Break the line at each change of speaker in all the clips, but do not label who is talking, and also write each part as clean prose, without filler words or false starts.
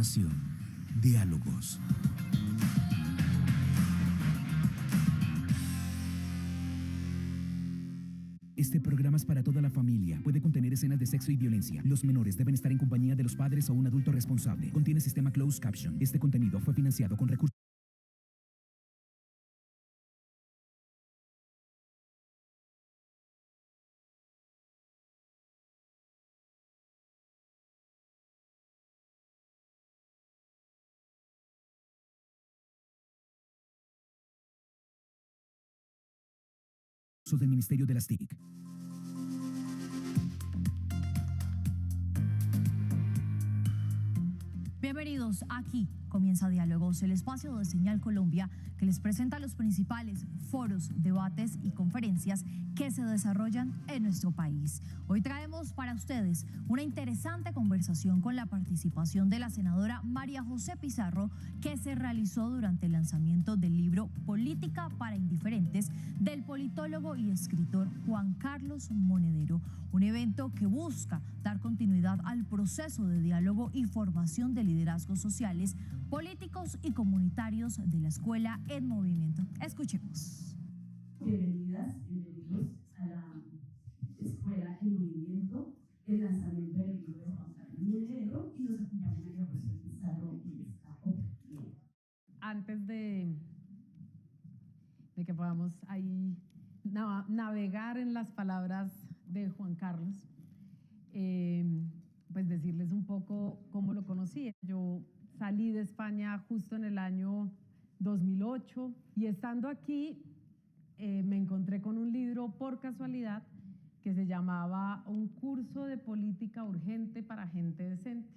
información, diálogos. Este programa es para toda la familia. Puede contener escenas de sexo y violencia. Los menores deben estar en compañía de los padres o un adulto responsable. Contiene sistema closed caption. Este contenido fue financiado con recursos del Ministerio de las TIC.
Bienvenidos, aquí comienza Diálogos, el espacio de Señal Colombia que les presenta los principales foros, debates y conferencias que se desarrollan en nuestro país. Hoy traemos para ustedes una interesante conversación con la participación de la senadora María José Pizarro, que se realizó durante el lanzamiento del libro Política para Indiferentes del politólogo y escritor Juan Carlos Monedero, un evento que busca dar continuidad al proceso de diálogo y formación de liderazgos sociales, políticos y comunitarios de la Escuela en Movimiento. Escuchemos.
Bienvenidas, bienvenidos a la Escuela en Movimiento, el lanzamiento del libro de Juan Carlos Monedero, y nos acompaña María José Pizarro en esta oportunidad.
Antes de que podamos ahí navegar en las palabras de Juan Carlos, pues decirles un poco cómo lo conocí. Yo salí de España justo en el año 2008 y estando aquí me encontré con un libro por casualidad que se llamaba Un curso de política urgente para gente decente.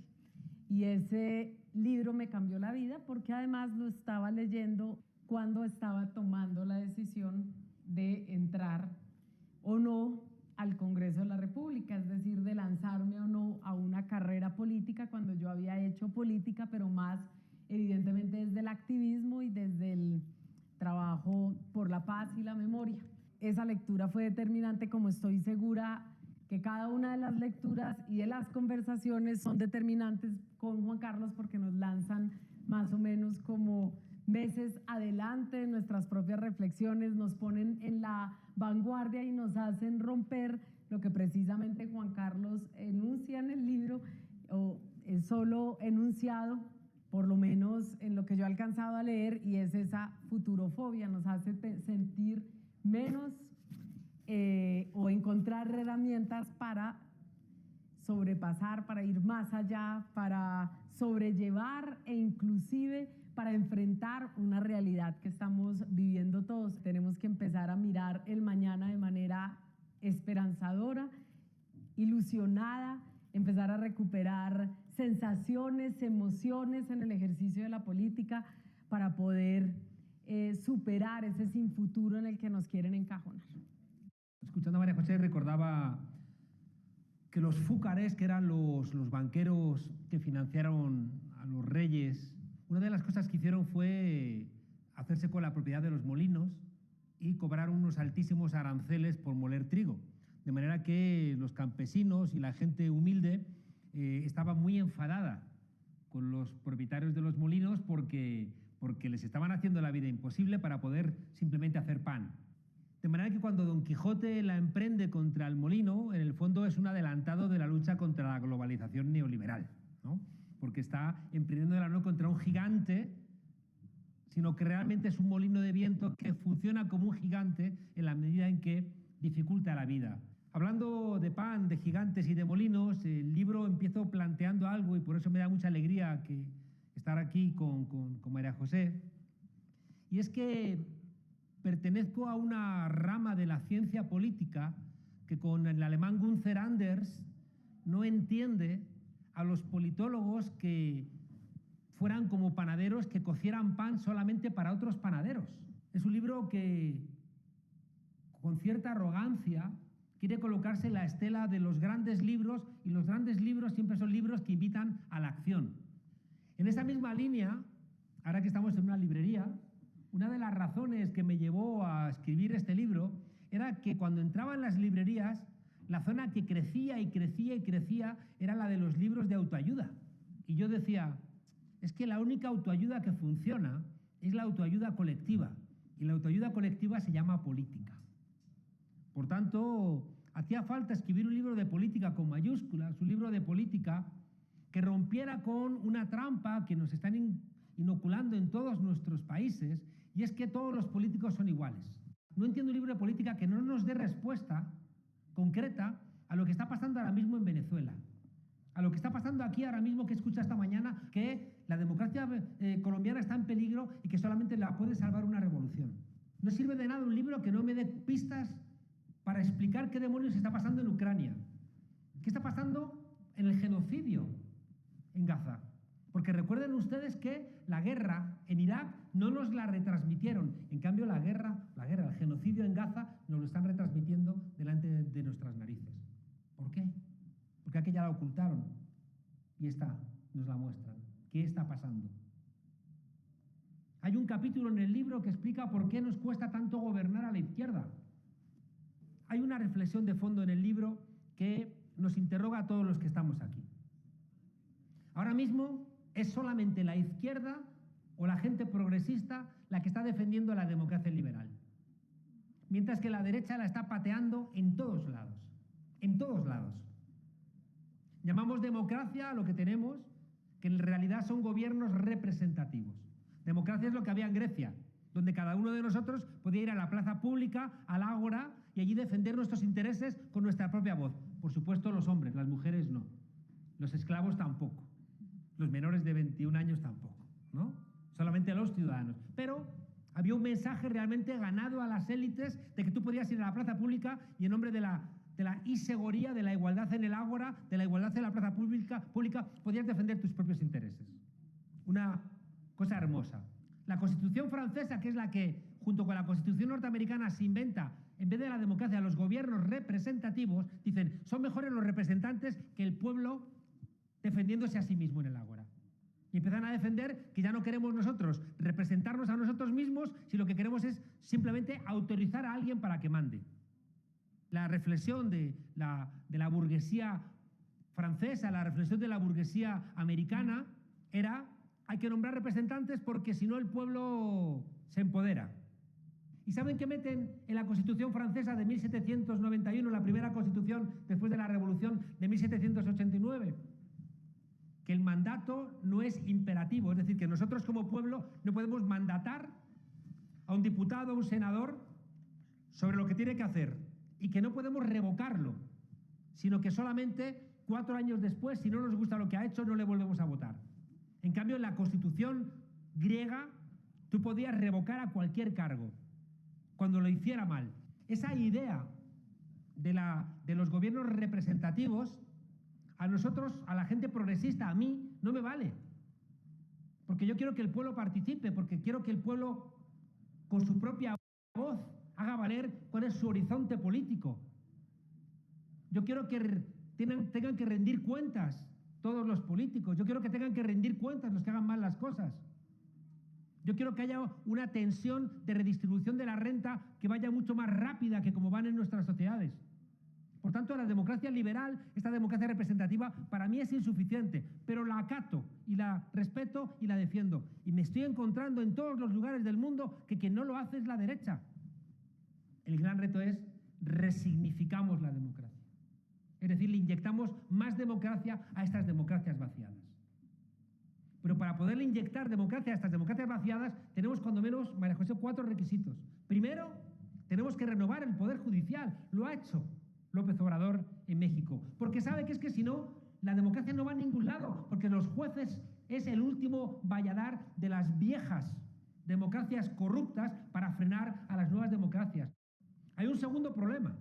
Y ese libro me cambió la vida porque además lo estaba leyendo cuando estaba tomando la decisión de entrar o no al Congreso de la República, es decir, de lanzarme o no a una carrera política cuando yo había hecho política, pero más evidentemente desde el activismo y desde el trabajo por la paz y la memoria. Esa lectura fue determinante, como estoy segura que cada una de las lecturas y de las conversaciones son determinantes con Juan Carlos, porque nos lanzan más o menos como meses adelante de nuestras propias reflexiones, nos ponen en la vanguardia y nos hacen romper lo que precisamente Juan Carlos enuncia en el libro, o es solo enunciado, por lo menos en lo que yo he alcanzado a leer, y es esa futurofobia, nos hace sentir menos o encontrar herramientas para sobrepasar, para ir más allá, para sobrellevar e inclusive para enfrentar una realidad que estamos viviendo todos. Tenemos que empezar a mirar el mañana de manera esperanzadora, ilusionada, empezar a recuperar sensaciones, emociones en el ejercicio de la política para poder superar ese sin futuro en el que nos quieren encajonar.
Escuchando a María José recordaba que los fúcares, que eran los banqueros que financiaron a los reyes, una de las cosas que hicieron fue hacerse con la propiedad de los molinos y cobrar unos altísimos aranceles por moler trigo. De manera que los campesinos y la gente humilde estaba muy enfadada con los propietarios de los molinos porque les estaban haciendo la vida imposible para poder simplemente hacer pan. De manera que cuando Don Quijote la emprende contra el molino, en el fondo es un adelantado de la lucha contra la globalización neoliberal, ¿no? Porque está emprendiéndola no contra un gigante, sino que realmente es un molino de viento que funciona como un gigante en la medida en que dificulta la vida. Hablando de pan, de gigantes y de molinos, el libro empiezo planteando algo, y por eso me da mucha alegría estar aquí con María José, y es que pertenezco a una rama de la ciencia política que con el alemán Gunther Anders no entiende a los politólogos que fueran como panaderos que cocieran pan solamente para otros panaderos. Es un libro que, con cierta arrogancia, quiere colocarse en la estela de los grandes libros, y los grandes libros siempre son libros que invitan a la acción. En esa misma línea, ahora que estamos en una librería, una de las razones que me llevó a escribir este libro era que cuando entraba en las librerías, la zona que crecía y crecía y crecía era la de los libros de autoayuda. Y yo decía, es que la única autoayuda que funciona es la autoayuda colectiva, y la autoayuda colectiva se llama política. Por tanto, hacía falta escribir un libro de política con mayúsculas, un libro de política que rompiera con una trampa que nos están inoculando en todos nuestros países, y es que todos los políticos son iguales. No entiendo un libro de política que no nos dé respuesta concreta a lo que está pasando ahora mismo en Venezuela, a lo que está pasando aquí ahora mismo, que escucha esta mañana, que la democracia colombiana está en peligro y que solamente la puede salvar una revolución. No sirve de nada un libro que no me dé pistas para explicar qué demonios está pasando en Ucrania, qué está pasando en el genocidio en Gaza. Porque recuerden ustedes que la guerra en Irak no nos la retransmitieron. En cambio, el genocidio en Gaza nos lo están retransmitiendo delante de nuestras narices. ¿Por qué? Porque aquella la ocultaron y esta nos la muestran. ¿Qué está pasando? Hay un capítulo en el libro que explica por qué nos cuesta tanto gobernar a la izquierda. Hay una reflexión de fondo en el libro que nos interroga a todos los que estamos aquí. Ahora mismo es solamente la izquierda o la gente progresista la que está defendiendo la democracia liberal, mientras que la derecha la está pateando en todos lados, en todos lados. Llamamos democracia a lo que tenemos, que en realidad son gobiernos representativos. Democracia es lo que había en Grecia, donde cada uno de nosotros podía ir a la plaza pública, al ágora, y allí defender nuestros intereses con nuestra propia voz. Por supuesto los hombres, las mujeres no, los esclavos tampoco, los menores de 21 años tampoco, ¿no? Solamente los ciudadanos. Pero había un mensaje realmente ganado a las élites de que tú podías ir a la plaza pública y en nombre de la isegoría, de la igualdad en el ágora, de la igualdad en la plaza pública, podías defender tus propios intereses. Una cosa hermosa. La Constitución francesa, que es la que, junto con la Constitución norteamericana, se inventa, en vez de la democracia, los gobiernos representativos, dicen, son mejores los representantes que el pueblo defendiéndose a sí mismo en el ágora. Y empiezan a defender que ya no queremos nosotros representarnos a nosotros mismos, sino que queremos es simplemente autorizar a alguien para que mande. La reflexión de la burguesía francesa, la reflexión de la burguesía americana era: hay que nombrar representantes porque si no el pueblo se empodera. ¿Y saben qué meten en la Constitución francesa de 1791, la primera constitución después de la Revolución de 1789? Que el mandato no es imperativo, es decir, que nosotros como pueblo no podemos mandatar a un diputado, a un senador, sobre lo que tiene que hacer, y que no podemos revocarlo, sino que solamente 4 años después, si no nos gusta lo que ha hecho, no le volvemos a votar. En cambio, en la Constitución griega, tú podías revocar a cualquier cargo, cuando lo hiciera mal. Esa idea de los gobiernos representativos, a nosotros, a la gente progresista, a mí, no me vale. Porque yo quiero que el pueblo participe, porque quiero que el pueblo, con su propia voz, haga valer cuál es su horizonte político. Yo quiero que tengan que rendir cuentas todos los políticos. Yo quiero que tengan que rendir cuentas los que hagan mal las cosas. Yo quiero que haya una tensión de redistribución de la renta que vaya mucho más rápida que como van en nuestras sociedades. Por tanto, la democracia liberal, esta democracia representativa, para mí es insuficiente, pero la acato y la respeto y la defiendo. Y me estoy encontrando en todos los lugares del mundo que quien no lo hace es la derecha. El gran reto es resignificamos la democracia. Es decir, le inyectamos más democracia a estas democracias vaciadas. Pero para poderle inyectar democracia a estas democracias vaciadas, tenemos cuando menos, María José, 4 requisitos. Primero, tenemos que renovar el Poder Judicial. Lo ha hecho López Obrador en México, porque sabe que es que si no, la democracia no va a ningún lado, porque los jueces es el último valladar de las viejas democracias corruptas para frenar a las nuevas democracias. Hay un segundo problema,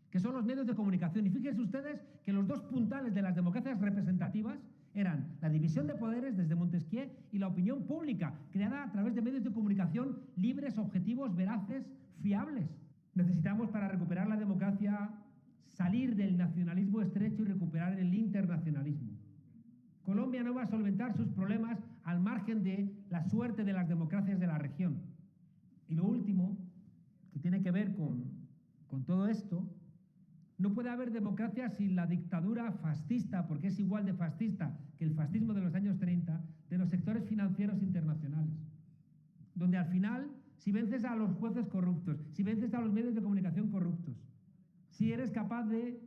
que son los medios de comunicación. Y fíjense ustedes que los 2 puntales de las democracias representativas eran la división de poderes desde Montesquieu y la opinión pública, creada a través de medios de comunicación libres, objetivos, veraces, fiables. Necesitamos, para recuperar la democracia, salir del nacionalismo estrecho y recuperar el internacionalismo. Colombia no va a solventar sus problemas al margen de la suerte de las democracias de la región. Y lo último, que tiene que ver con todo esto, no puede haber democracia sin la dictadura fascista, porque es igual de fascista que el fascismo de los años 30 de financieros internacionales, donde al final, si vences a los jueces corruptos, si vences a los medios de comunicación corruptos, si eres capaz de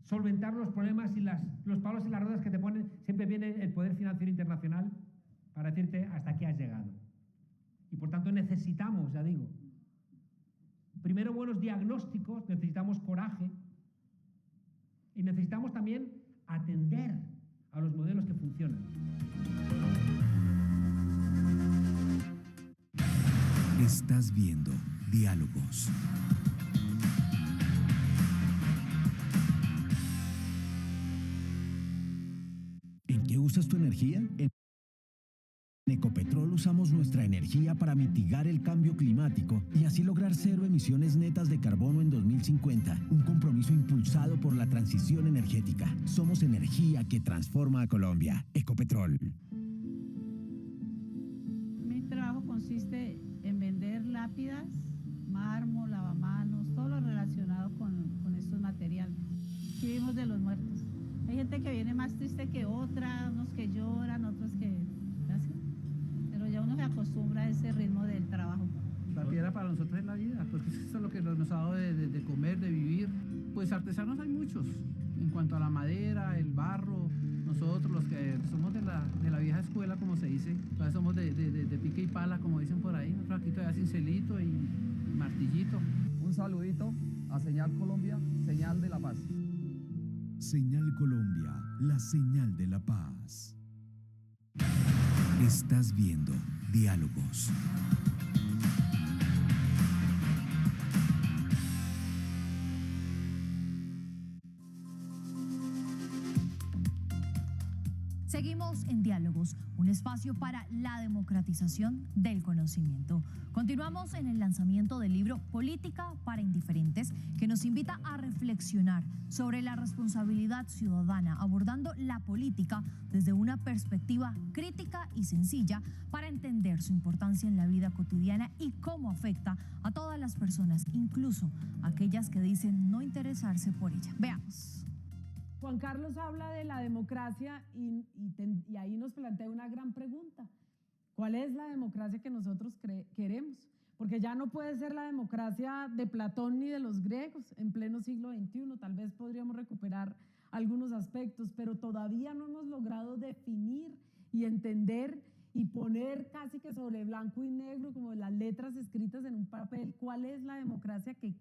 solventar los problemas y los palos en las ruedas que te ponen, siempre viene el poder financiero internacional para decirte hasta aquí has llegado. Y por tanto necesitamos, ya digo, primero buenos diagnósticos, necesitamos coraje y necesitamos también atender a los modelos que funcionan.
Estás viendo Diálogos. ¿En qué usas tu energía? En Ecopetrol usamos nuestra energía para mitigar el cambio climático y así lograr 0 emisiones netas de carbono en 2050, un compromiso impulsado por la transición energética. Somos energía que transforma a Colombia. Ecopetrol.
Mi trabajo consiste en vender lápidas, mármol, lavamanos, todo lo relacionado con estos materiales. Aquí vivimos de los muertos. Hay gente que viene más triste que otra, unos que lloran, otros que... ¿así? Pero ya uno se acostumbra a ese ritmo del trabajo.
La piedra para nosotros es la vida, porque eso es lo que nos ha dado de comer, de vivir. Pues artesanos hay muchos, en cuanto a la madera, el barro. Nosotros, los que somos de la vieja escuela, como se dice, todavía somos de pique y pala, como dicen por ahí. Nosotros aquí todavía cincelito y martillito.
Un saludito a Señal Colombia, señal de la paz.
Señal Colombia, la señal de la paz. Estás viendo Diálogos.
Seguimos en Diálogos, un espacio para la democratización del conocimiento. Continuamos en el lanzamiento del libro Política para Indiferentes, que nos invita a reflexionar sobre la responsabilidad ciudadana, abordando la política desde una perspectiva crítica y sencilla para entender su importancia en la vida cotidiana y cómo afecta a todas las personas, incluso aquellas que dicen no interesarse por ella. Veamos.
Juan Carlos habla de la democracia y ahí nos plantea una gran pregunta. ¿Cuál es la democracia que nosotros queremos? Porque ya no puede ser la democracia de Platón ni de los griegos en pleno siglo XXI. Tal vez podríamos recuperar algunos aspectos, pero todavía no hemos logrado definir y entender y poner casi que sobre blanco y negro, como las letras escritas en un papel, cuál es la democracia que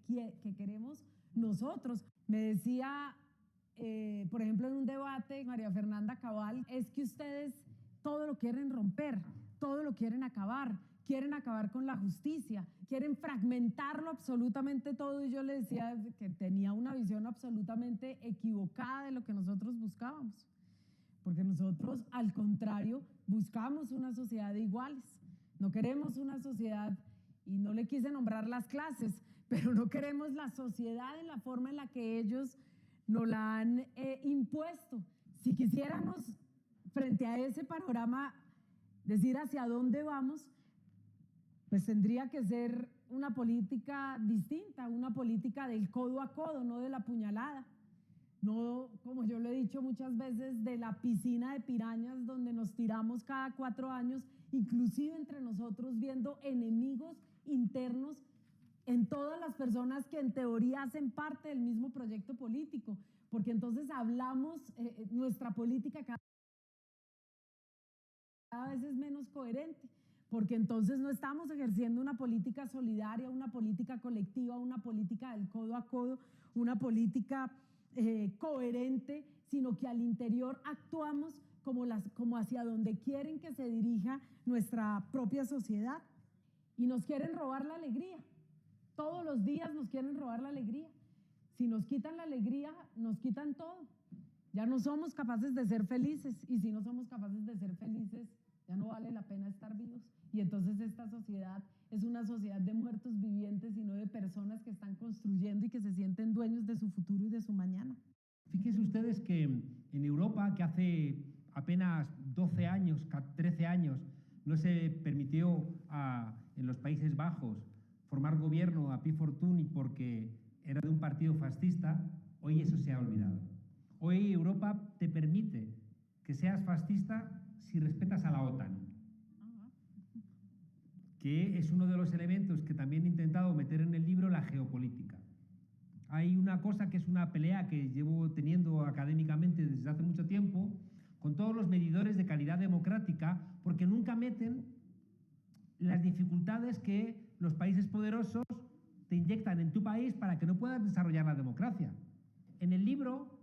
queremos nosotros. Me decía... por ejemplo, en un debate, María Fernanda Cabal, es que ustedes todo lo quieren romper, todo lo quieren acabar con la justicia, quieren fragmentarlo absolutamente todo, y yo le decía que tenía una visión absolutamente equivocada de lo que nosotros buscábamos, porque nosotros, al contrario, buscamos una sociedad de iguales, no queremos una sociedad, y no le quise nombrar las clases, pero no queremos la sociedad en la forma en la que ellos nos la han impuesto. Si quisiéramos, frente a ese panorama, decir hacia dónde vamos, pues tendría que ser una política distinta, una política del codo a codo, no de la puñalada, no, como yo lo he dicho muchas veces, de la piscina de pirañas donde nos tiramos cada 4 años, inclusive entre nosotros, viendo enemigos internos en todas las personas que en teoría hacen parte del mismo proyecto político, porque entonces hablamos, nuestra política cada vez es menos coherente, porque entonces no estamos ejerciendo una política solidaria, una política colectiva, una política del codo a codo, una política coherente, sino que al interior actuamos como hacia donde quieren que se dirija nuestra propia sociedad, y nos quieren robar la alegría. Todos los días nos quieren robar la alegría. Si nos quitan la alegría, nos quitan todo. Ya no somos capaces de ser felices, y si no somos capaces de ser felices, ya no vale la pena estar vivos. Y entonces esta sociedad es una sociedad de muertos vivientes y no de personas que están construyendo y que se sienten dueños de su futuro y de su mañana.
Fíjense ustedes que en Europa, que hace apenas 12 años, 13 años, no se permitió en los Países Bajos formar gobierno a pi fortuny porque era de un partido fascista, hoy eso se ha olvidado. Hoy Europa te permite que seas fascista si respetas a la OTAN. que es uno de los elementos que también he intentado meter en el libro, la geopolítica. Hay una cosa que es una pelea que llevo teniendo académicamente desde hace mucho tiempo con todos los medidores de calidad democrática, porque nunca meten las dificultades que los países poderosos te inyectan en tu país para que no puedas desarrollar la democracia. En el libro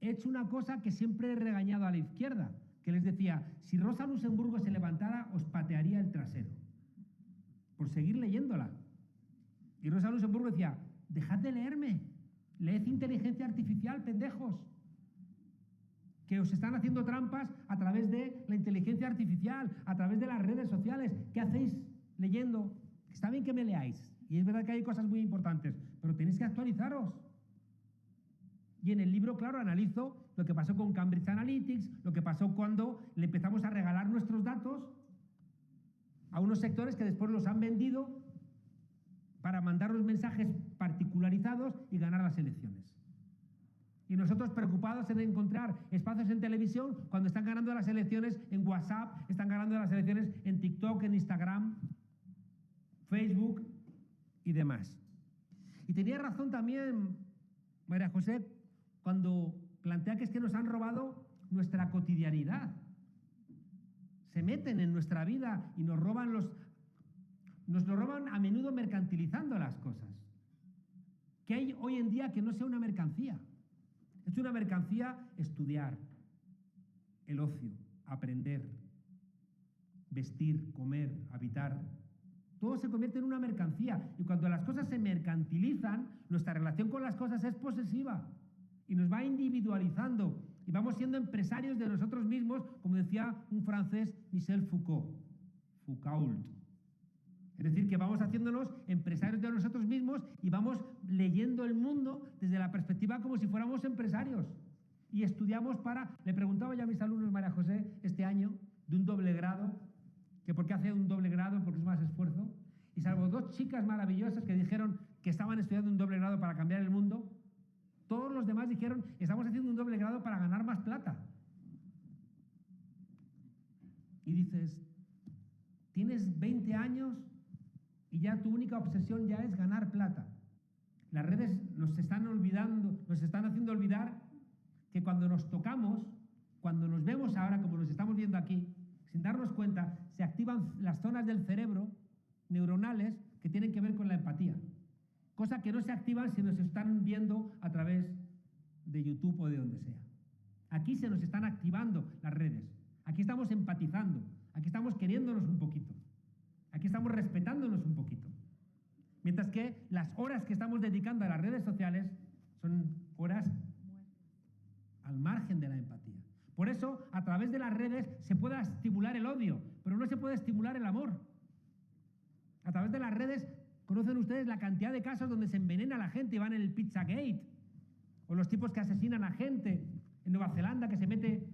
he hecho una cosa que siempre he regañado a la izquierda, que les decía, si Rosa Luxemburgo se levantara, os patearía el trasero, por seguir leyéndola. Y Rosa Luxemburgo decía, dejad de leerme, leed inteligencia artificial, pendejos, que os están haciendo trampas a través de la inteligencia artificial, a través de las redes sociales. ¿Qué hacéis leyendo? Está bien que me leáis, y es verdad que hay cosas muy importantes, pero tenéis que actualizaros. Y en el libro, claro, analizo lo que pasó con Cambridge Analytics, lo que pasó cuando le empezamos a regalar nuestros datos a unos sectores que después los han vendido para mandar los mensajes particularizados y ganar las elecciones. Y nosotros preocupados en encontrar espacios en televisión cuando están ganando las elecciones en WhatsApp, están ganando las elecciones en TikTok, en Instagram, Facebook y demás. Y tenía razón también María José cuando plantea que es que nos han robado nuestra cotidianidad. Se meten en nuestra vida y nos lo roban a menudo mercantilizando las cosas. ¿Qué hay hoy en día que no sea una mercancía? Es una mercancía estudiar, el ocio, aprender, vestir, comer, habitar. Todo se convierte en una mercancía. Y cuando las cosas se mercantilizan, nuestra relación con las cosas es posesiva y nos va individualizando y vamos siendo empresarios de nosotros mismos, como decía un francés, Michel Foucault. Es decir, que vamos haciéndonos empresarios de nosotros mismos y vamos leyendo el mundo desde la perspectiva como si fuéramos empresarios. Y estudiamos para... Le preguntaba ya a mis alumnos, María José, este año, de un doble grado, que por qué hace un doble grado, porque es más esfuerzo. Y salvo 2 chicas maravillosas que dijeron que estaban estudiando un doble grado para cambiar el mundo, todos los demás dijeron, estamos haciendo un doble grado para ganar más plata. Y dices, tienes 20 años y ya tu única obsesión ya es ganar plata. Las redes nos están olvidando, nos están haciendo olvidar que cuando nos tocamos, cuando nos vemos ahora como nos estamos viendo aquí, sin darnos cuenta, se activan las zonas del cerebro neuronales que tienen que ver con la empatía. Cosa que no se activan si nos están viendo a través de YouTube o de donde sea. Aquí se nos están activando las redes. Aquí estamos empatizando. Aquí estamos queriéndonos un poquito. Aquí estamos respetándonos un poquito. Mientras que las horas que estamos dedicando a las redes sociales son horas al margen de la empatía. Por eso, a través de las redes se puede estimular el odio, pero no se puede estimular el amor. A través de las redes, conocen ustedes la cantidad de casos donde se envenena a la gente y van en el Pizzagate, o los tipos que asesinan a gente en Nueva Zelanda, que se mete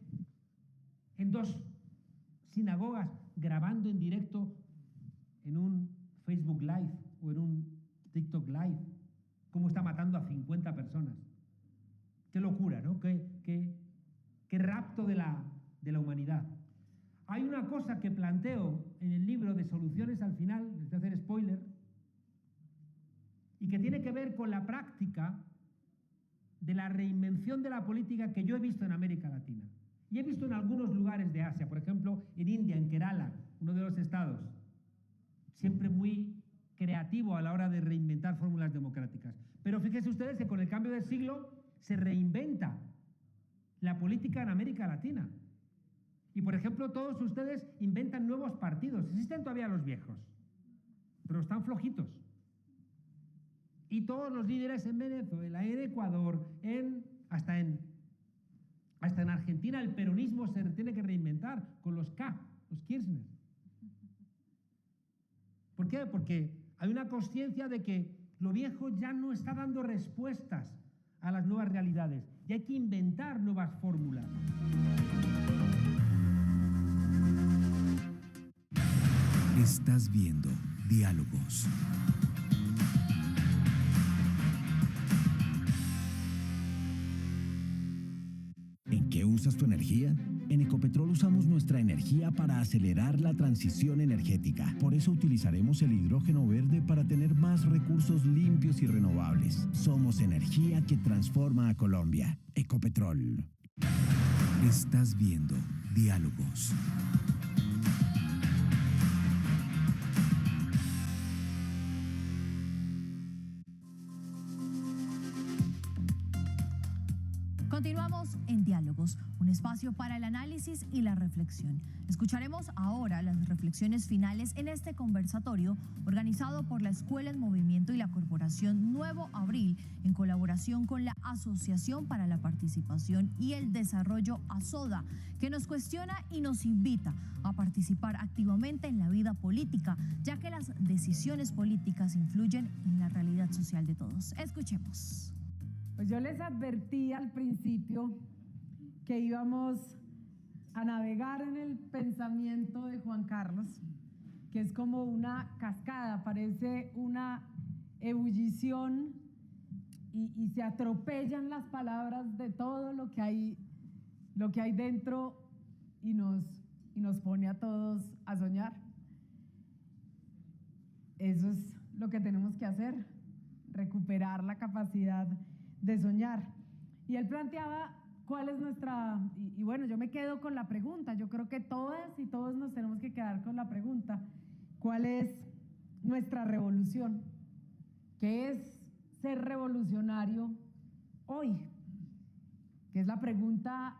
en 2 sinagogas grabando en directo en un Facebook Live o en un TikTok Live, cómo está matando a 50 personas. Qué locura, ¿no? Qué rapto de la humanidad. Hay una cosa que planteo en el libro de soluciones al final, les voy a hacer spoiler, y que tiene que ver con la práctica de la reinvención de la política que yo he visto en América Latina. Y he visto en algunos lugares de Asia, por ejemplo, en India, en Kerala, uno de los estados, siempre muy creativo a la hora de reinventar fórmulas democráticas. Pero fíjense ustedes que con el cambio de siglo se reinventa la política en América Latina. Y, por ejemplo, todos ustedes inventan nuevos partidos. Existen todavía los viejos, pero están flojitos. Y todos los líderes en Venezuela, en Ecuador, hasta en Argentina, el peronismo se tiene que reinventar con los Kirchner. ¿Por qué? Porque hay una conciencia de que lo viejo ya no está dando respuestas a las nuevas realidades y hay que inventar nuevas fórmulas.
Estás viendo Diálogos. ¿En qué usas tu energía? En Ecopetrol usamos nuestra energía para acelerar la transición energética. Por eso utilizaremos el hidrógeno verde para tener más recursos limpios y renovables. Somos energía que transforma a Colombia. Ecopetrol.
Estás viendo Diálogos.
Continuamos en Diálogos, un espacio para el análisis y la reflexión. Escucharemos ahora las reflexiones finales en este conversatorio organizado por la Escuela en Movimiento y la Corporación Nuevo Abril en colaboración con la Asociación para la Participación y el Desarrollo ASODA, que nos cuestiona y nos invita a participar activamente en la vida política, ya que las decisiones políticas influyen en la realidad social de todos. Escuchemos.
Pues yo les advertí al principio que íbamos a navegar en el pensamiento de Juan Carlos, que es como una cascada, parece una ebullición y se atropellan las palabras de todo lo que hay dentro y nos pone a todos a soñar. Eso es lo que tenemos que hacer, recuperar la capacidad de soñar. Y él planteaba cuál es nuestra, y bueno, yo me quedo con la pregunta, yo creo que todas y todos nos tenemos que quedar con la pregunta, ¿cuál es nuestra revolución? ¿Qué es ser revolucionario hoy? Que es la pregunta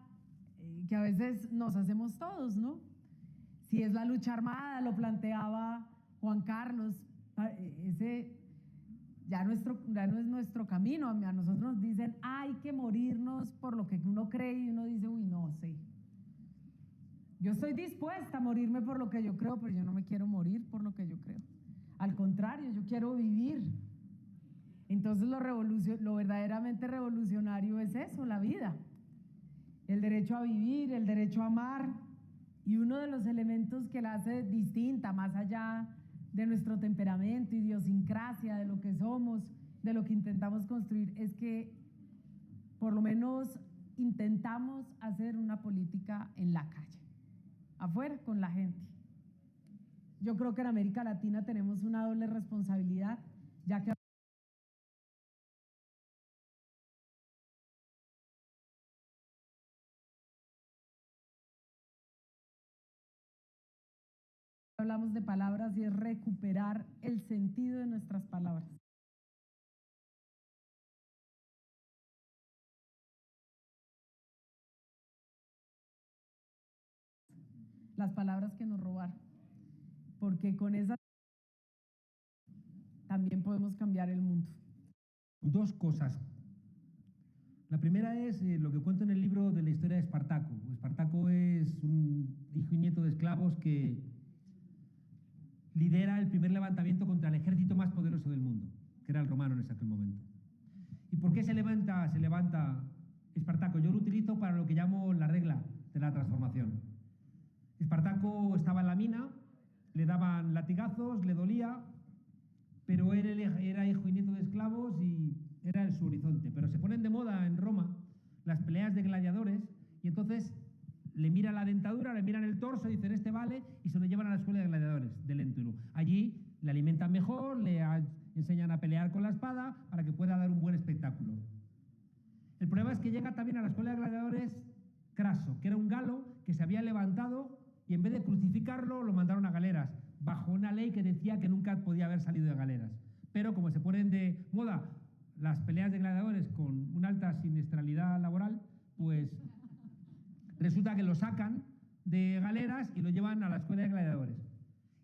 que a veces nos hacemos todos, ¿no? Si es la lucha armada, lo planteaba Juan Carlos, ese ya no es nuestro camino. A nosotros nos dicen, hay que morirnos por lo que uno cree, y uno dice, uy, no sé. Yo estoy dispuesta a morirme por lo que yo creo, pero yo no me quiero morir por lo que yo creo. Al contrario, yo quiero vivir. Entonces lo verdaderamente revolucionario es eso, la vida. El derecho a vivir, el derecho a amar. Y uno de los elementos que la hace distinta, más allá de nuestro temperamento, idiosincrasia, de lo que somos, de lo que intentamos construir, es que por lo menos intentamos hacer una política en la calle, afuera, con la gente. Yo creo que en América Latina tenemos una doble responsabilidad, ya que hablamos de palabras y es recuperar el sentido de nuestras palabras. Las palabras que nos robaron, porque con esas también podemos cambiar el mundo.
Dos cosas. La primera es lo que cuento en el libro de la historia de Espartaco. Espartaco es un hijo y nieto de esclavos que lidera el primer levantamiento contra el ejército más poderoso del mundo, que era el romano en aquel momento. ¿Y por qué se levanta Espartaco? Yo lo utilizo para lo que llamo la regla de la transformación. Espartaco estaba en la mina, le daban latigazos, le dolía, pero él era hijo y nieto de esclavos y era su horizonte. Pero se ponen de moda en Roma las peleas de gladiadores y entonces le miran la dentadura, le miran el torso, dicen este vale, y se lo llevan a la escuela de gladiadores de Lentulus. Allí le alimentan mejor, enseñan a pelear con la espada para que pueda dar un buen espectáculo. El problema es que llega también a la escuela de gladiadores Craso, que era un galo que se había levantado y en vez de crucificarlo lo mandaron a galeras, bajo una ley que decía que nunca podía haber salido de galeras. Pero como se ponen de moda las peleas de gladiadores con una alta siniestralidad laboral, pues resulta que lo sacan de galeras y lo llevan a la escuela de gladiadores.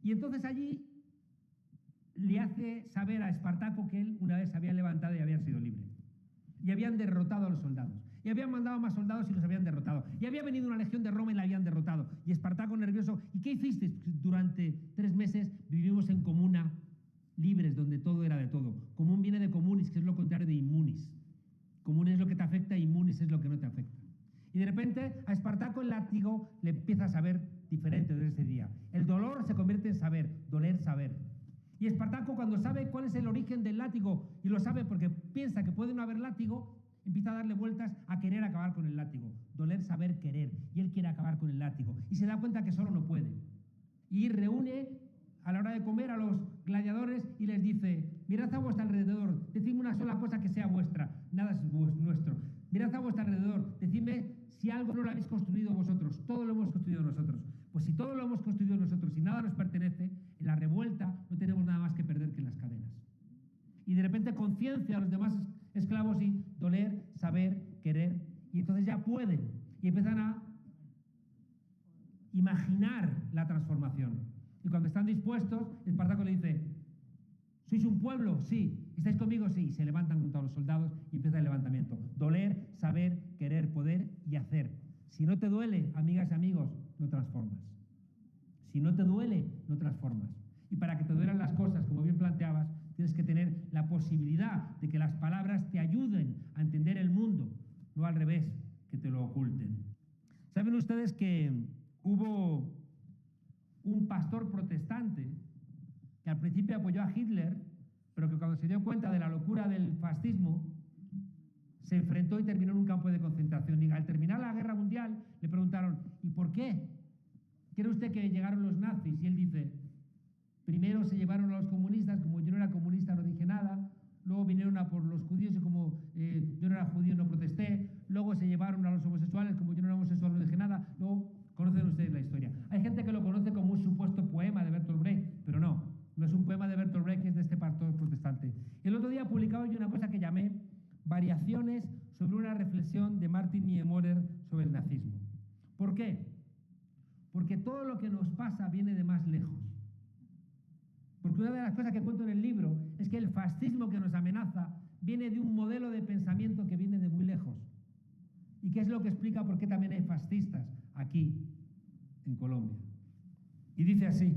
Y entonces allí le hace saber a Espartaco que él una vez se había levantado y había sido libre. Y habían derrotado a los soldados. Y habían mandado más soldados y los habían derrotado. Y había venido una legión de Roma y la habían derrotado. Y Espartaco nervioso, ¿y qué hiciste? Durante 3 meses vivimos en comuna, libres, donde todo era de todo. Común viene de comunis, que es lo contrario de inmunis. Común es lo que te afecta, inmunis es lo que no te afecta. Y de repente a Espartaco el látigo le empieza a saber diferente desde ese día. El dolor se convierte en saber, doler saber. Y Espartaco, cuando sabe cuál es el origen del látigo, y lo sabe porque piensa que puede no haber látigo, empieza a darle vueltas a querer acabar con el látigo. doler, saber, querer. Y él quiere acabar con el látigo. Y se da cuenta que solo no puede. Y reúne a la hora de comer a los gladiadores y les dice: mirad a vuestro alrededor, decidme una sola cosa que sea vuestra, nada es nuestro. Mirad a vuestro alrededor, decidme si algo no lo habéis construido vosotros, todo lo hemos construido nosotros. Pues si todo lo hemos construido nosotros y nada nos pertenece, en la revuelta no tenemos nada más que perder que las cadenas. Y de repente conciencia a los demás esclavos y doler, saber, querer, y entonces ya pueden y empiezan a imaginar la transformación. Y cuando están dispuestos, Espartaco le dice: ¿sois un pueblo? Sí. ¿Estáis conmigo? Sí. Y se levantan contra los soldados y empieza el levantamiento. Doler, saber, querer, poder y hacer. Si no te duele, amigas y amigos, no transformas. Si no te duele, no transformas. Y para que te duelan las cosas, como bien planteabas, tienes que tener la posibilidad de que las palabras te ayuden a entender el mundo, no al revés, que te lo oculten. ¿Saben ustedes que hubo un pastor protestante que al principio apoyó a Hitler, pero que cuando se dio cuenta de la locura del fascismo, se enfrentó y terminó en un campo de concentración? Y al terminar la guerra mundial le preguntaron: ¿y por qué cree usted que llegaron los nazis? Y él dice: primero se llevaron a los comunistas, como yo no era comunista no dije nada, luego vinieron a por los judíos y como yo no era judío no protesté, luego se llevaron a los homosexuales, como yo no era homosexual no dije nada, luego conocen ustedes la historia. Hay gente que lo conoce como un supuesto poema de Bertolt Brecht, pero no es un poema de Bertolt Brecht, es de este pastor protestante. El otro día publicaba yo una cosa que llamé Variaciones sobre una reflexión de Martin Niemöller sobre el nazismo. ¿Por qué? Porque todo lo que nos pasa viene de más lejos. Porque una de las cosas que cuento en el libro es que el fascismo que nos amenaza viene de un modelo de pensamiento que viene de muy lejos. Y que es lo que explica por qué también hay fascistas aquí, en Colombia. Y dice así: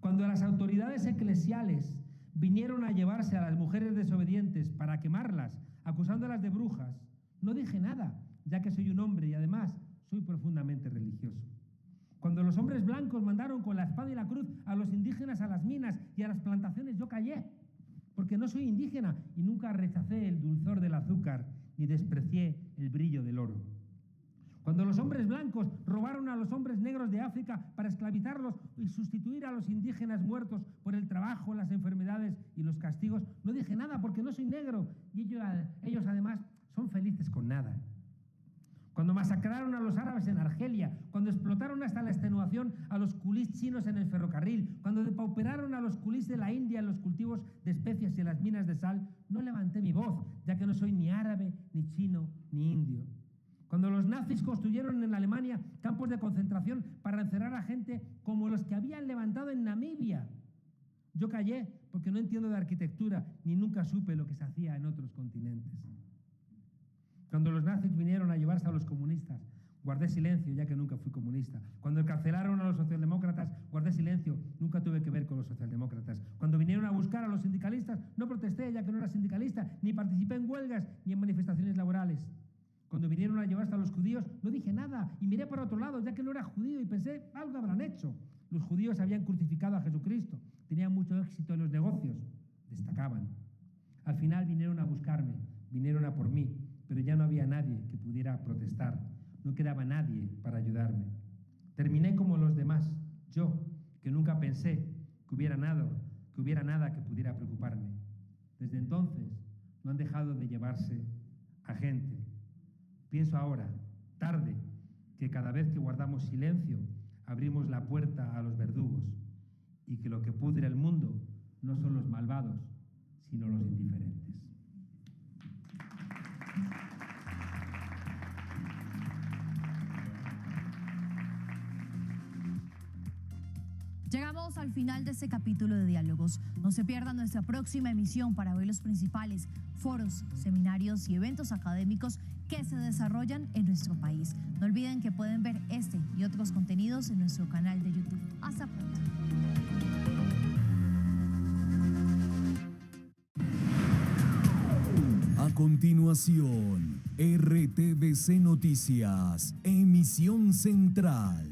cuando las autoridades eclesiales vinieron a llevarse a las mujeres desobedientes para quemarlas, acusándolas de brujas, no dije nada, ya que soy un hombre y además soy profundamente religioso. Cuando los hombres blancos mandaron con la espada y la cruz a los indígenas a las minas y a las plantaciones, yo callé, porque no soy indígena y nunca rechacé el dulzor del azúcar ni desprecié el brillo del oro. Cuando los hombres blancos robaron a los hombres negros de África para esclavizarlos y sustituir a los indígenas muertos por el trabajo, las enfermedades y los castigos, no dije nada porque no soy negro y ellos además son felices con nada. Cuando masacraron a los árabes en Argelia, cuando explotaron hasta la extenuación a los culís chinos en el ferrocarril, cuando depauperaron a los culís de la India en los cultivos de especias y en las minas de sal, no levanté mi voz, ya que no soy ni árabe, ni chino, ni indio. Cuando los nazis construyeron en Alemania campos de concentración para encerrar a gente como los que habían levantado en Namibia, yo callé porque no entiendo de arquitectura ni nunca supe lo que se hacía en otros continentes. Cuando los nazis vinieron a llevarse a los comunistas, guardé silencio, ya que nunca fui comunista. Cuando encarcelaron a los socialdemócratas, guardé silencio, nunca tuve que ver con los socialdemócratas. Cuando vinieron a buscar a los sindicalistas, no protesté, ya que no era sindicalista, ni participé en huelgas, ni en manifestaciones laborales. Cuando vinieron a llevarse a los judíos, no dije nada y miré para otro lado, ya que no era judío y pensé, algo habrán hecho. Los judíos habían crucificado a Jesucristo, tenían mucho éxito en los negocios, destacaban. Al final vinieron a buscarme, vinieron a por mí, pero ya no había nadie que pudiera protestar, no quedaba nadie para ayudarme. Terminé como los demás, yo, que nunca pensé que hubiera nada que pudiera preocuparme. Desde entonces no han dejado de llevarse a gente. Pienso ahora, tarde, que cada vez que guardamos silencio, abrimos la puerta a los verdugos y que lo que pudre el mundo no son los malvados, sino los indiferentes.
Llegamos al final de este capítulo de Diálogos. No se pierdan nuestra próxima emisión para ver los principales foros, seminarios y eventos académicos que se desarrollan en nuestro país. No olviden que pueden ver este y otros contenidos en nuestro canal de YouTube. Hasta pronto.
A continuación, RTBC Noticias, emisión central.